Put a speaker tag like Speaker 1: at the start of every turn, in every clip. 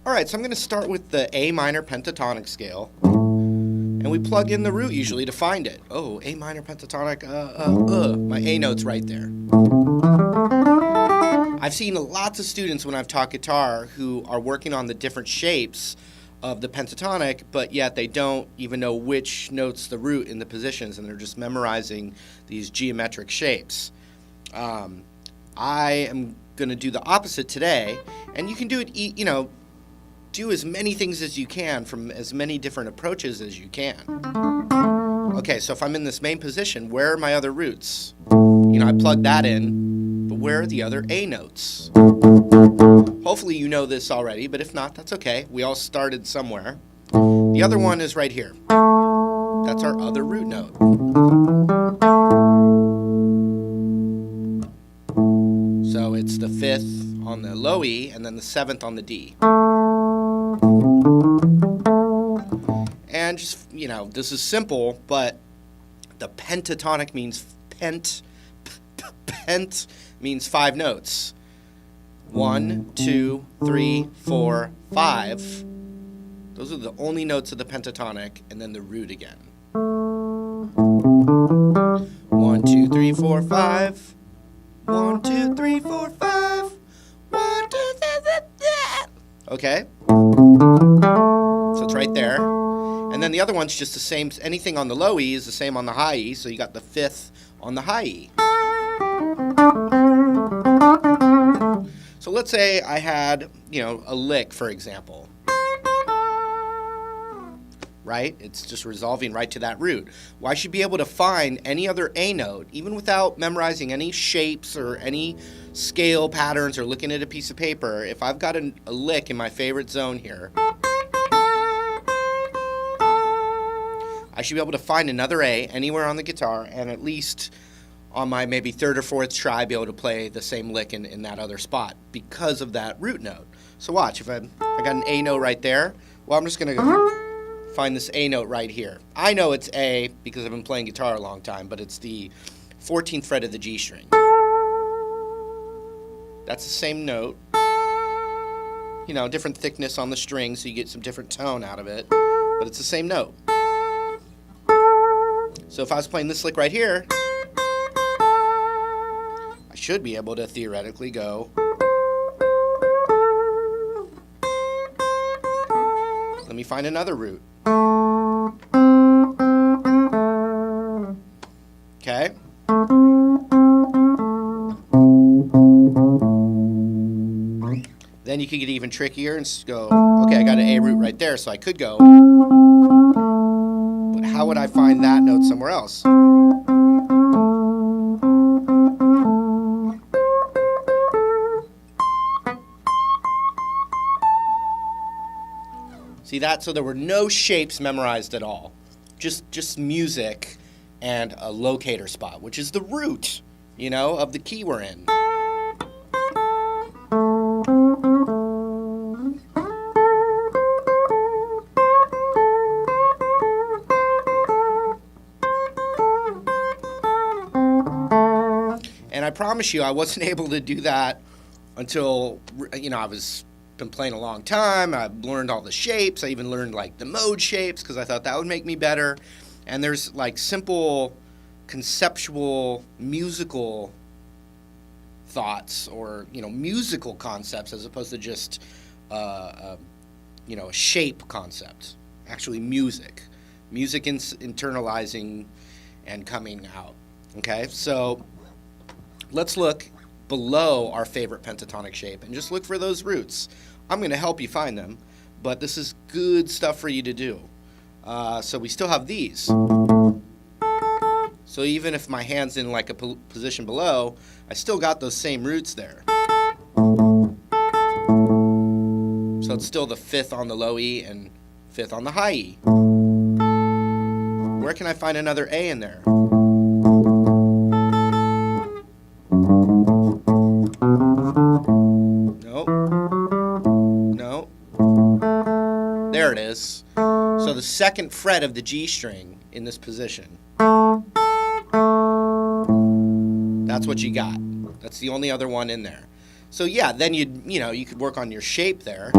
Speaker 1: Alright, so I'm going to start with the A minor pentatonic scale. And we plug in the root usually to find it. Oh, A minor pentatonic, my A note's right there. I've seen lots of students when I've taught guitar who are working on the different shapes of the pentatonic, but yet they don't even know which note's the root in the positions, and they're just memorizing these geometric shapes. I am going to do the opposite today, and you can do it, do as many things as you can from as many different approaches as you can. Okay, so if I'm in this main position, where are my other roots? I plug that in, but where are the other A notes? Hopefully you know this already, but if not, that's okay. We all started somewhere. The other one is right here. That's our other root note. So it's the 5th on the low E and then the 7th on the D. And just, this is simple, but the pentatonic means pent means 5 notes. 1, 2, 3, 4, 5. Those are the only notes of the pentatonic, and then the root again. 1, 2, 3, 4, 5. 1, 2, 3, 4, 5. 1, 2, 3, 4, 5. Okay? So it's right there. And then the other one's just the same. Anything on the low E is the same on the high E, so you got the 5th on the high E. So let's say I had, a lick, for example. Right? It's just resolving right to that root. Well, I should be able to find any other A note, even without memorizing any shapes or any scale patterns or looking at a piece of paper. If I've got a lick in my favorite zone here, I should be able to find another A anywhere on the guitar, and at least on my maybe 3rd or 4th try be able to play the same lick in that other spot because of that root note. So watch, if I got an A note right there, well, I'm just going to go find this A note right here. I know it's A because I've been playing guitar a long time, but it's the 14th fret of the G string. That's the same note. Different thickness on the string, so you get some different tone out of it, but it's the same note. So if I was playing this lick right here, I should be able to theoretically go. Let me find another root. Okay. Then you could get even trickier and go, okay, I got an A root right there, so I could go. But how would I find that note somewhere else? See that? So there were no shapes memorized at all. Just music and a locator spot, which is the root, of the key we're in. And I promise you, I wasn't able to do that until, I was been playing a long time. I've learned all the shapes. I even learned the mode shapes because I thought that would make me better. And there's simple conceptual musical thoughts or musical concepts as opposed to just a shape concept. Actually music internalizing and coming out. Okay, so let's look below our favorite pentatonic shape and just look for those roots. I'm going to help you find them, but this is good stuff for you to do. So we still have these. So even if my hand's in a position below, I still got those same roots there. So it's still the 5th on the low E and 5th on the high E. Where can I find another A in there? There it is. So the 2nd fret of the G string in this position. That's what you got. That's the only other one in there. So yeah, then you could work on your shape there.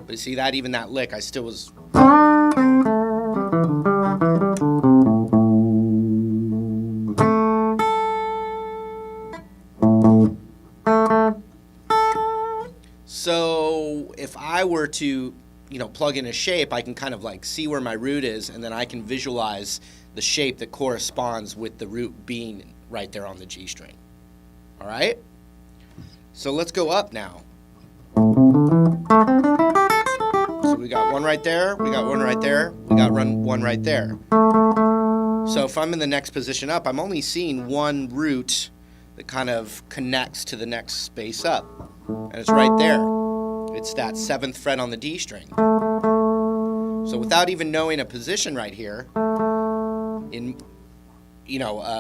Speaker 1: But you see that, even that lick, I still was... So if I were to, plug in a shape, I can kind of like see where my root is, and then I can visualize the shape that corresponds with the root being right there on the G string. All right? So let's go up now. So we got one right there, we got one right there, we got one right there. So if I'm in the next position up, I'm only seeing one root that kind of connects to the next space up. And it's right there. It's that 7th fret on the D string. So without even knowing a position right here,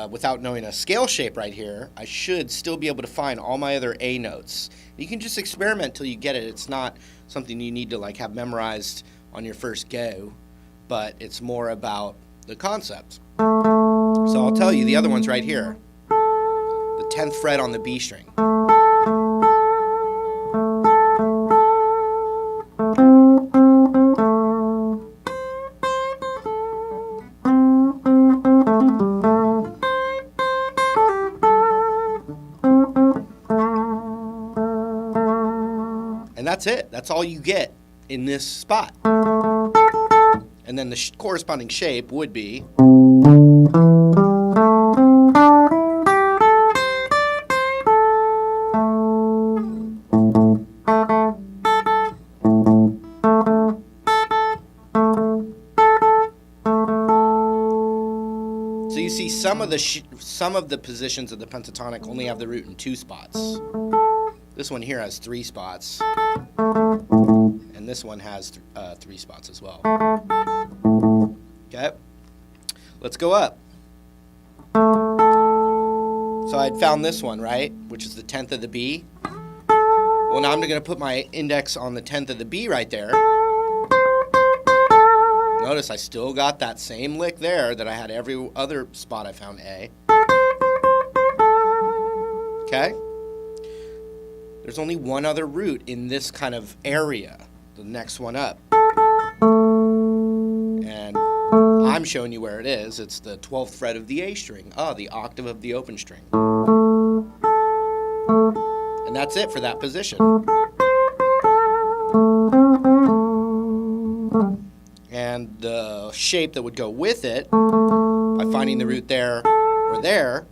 Speaker 1: without knowing a scale shape right here, I should still be able to find all my other A notes. You can just experiment till you get it. It's not something you need to like have memorized on your first go, but it's more about the concept. So I'll tell you, the other one's right here. The 10th fret on the B string. And that's it. That's all you get in this spot. And then the corresponding shape would be... So you see some of the positions of the pentatonic only have the root in 2 spots. This one here has 3 spots, and this one has 3 spots as well. Okay, let's go up. So I'd found this one, right, which is the 10th of the B. Well, now I'm going to put my index on the 10th of the B right there. Notice I still got that same lick there that I had every other spot I found A. Okay? There's only one other root in this kind of area, the next one up. And I'm showing you where it is. It's the 12th fret of the A string. Oh, the octave of the open string. And that's it for that position. And the shape that would go with it, by finding the root there or there,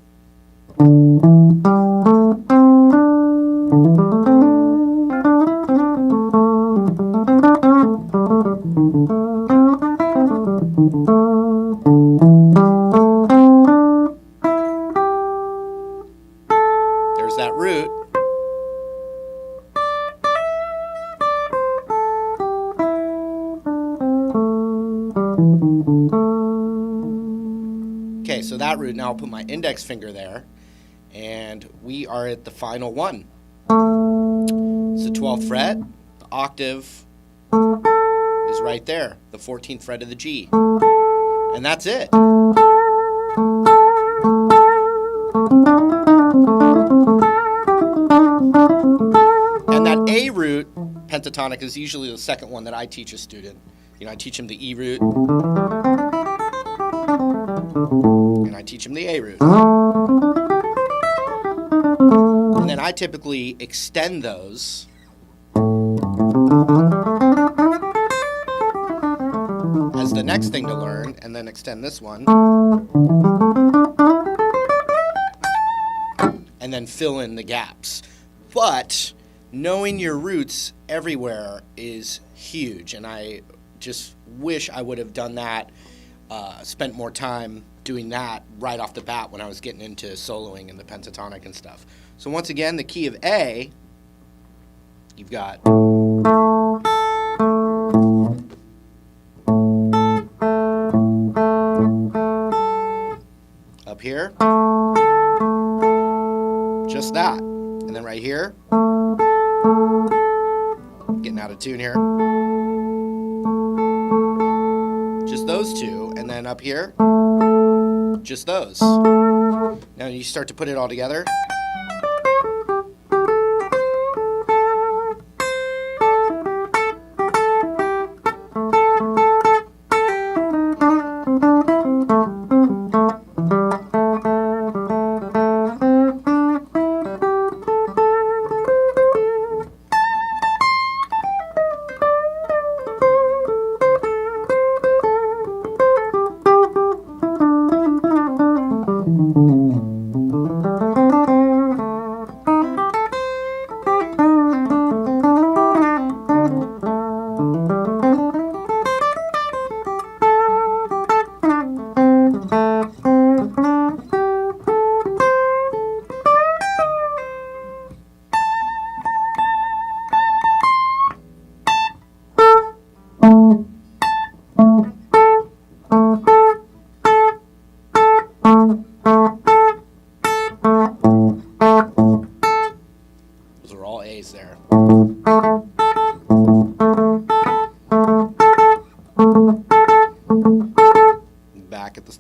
Speaker 1: there's that root. Okay, so that root, now I'll put my index finger there, and we are at the final one. It's the 12th fret, the octave is right there, the 14th fret of the G. And that's it. And that A root, pentatonic, is usually the second one that I teach a student. I teach him the E root, and I teach him the A root. And then I typically extend those as the next thing to learn, and then extend this one, and then fill in the gaps. But knowing your roots everywhere is huge, and I just wish I would have done that, spent more time doing that right off the bat when I was getting into soloing and the pentatonic and stuff. So once again, the key of A, you've got up here, just that, and then right here, getting out of tune here, just those two, and then up here, just those. Now you start to put it all together.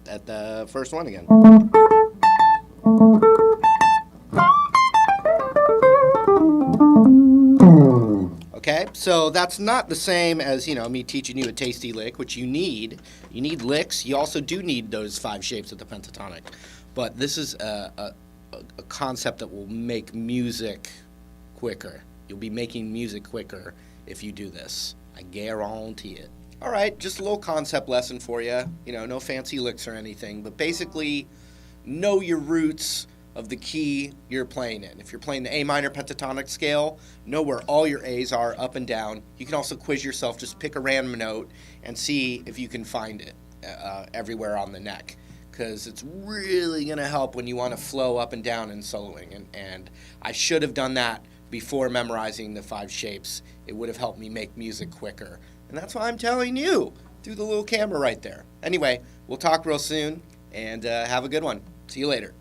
Speaker 1: at the first one again. Okay, so that's not the same as, me teaching you a tasty lick, which you need. You need licks. You also do need those 5 shapes of the pentatonic. But this is a concept that will make music quicker. You'll be making music quicker if you do this. I guarantee it. All right, just a little concept lesson for you. No fancy licks or anything, but basically know your roots of the key you're playing in. If you're playing the A minor pentatonic scale, know where all your A's are, up and down. You can also quiz yourself, just pick a random note and see if you can find it everywhere on the neck, because it's really going to help when you want to flow up and down in soloing. And I should have done that before memorizing the 5 shapes. It would have helped me make music quicker. And that's why I'm telling you through the little camera right there. Anyway, we'll talk real soon, and have a good one. See you later.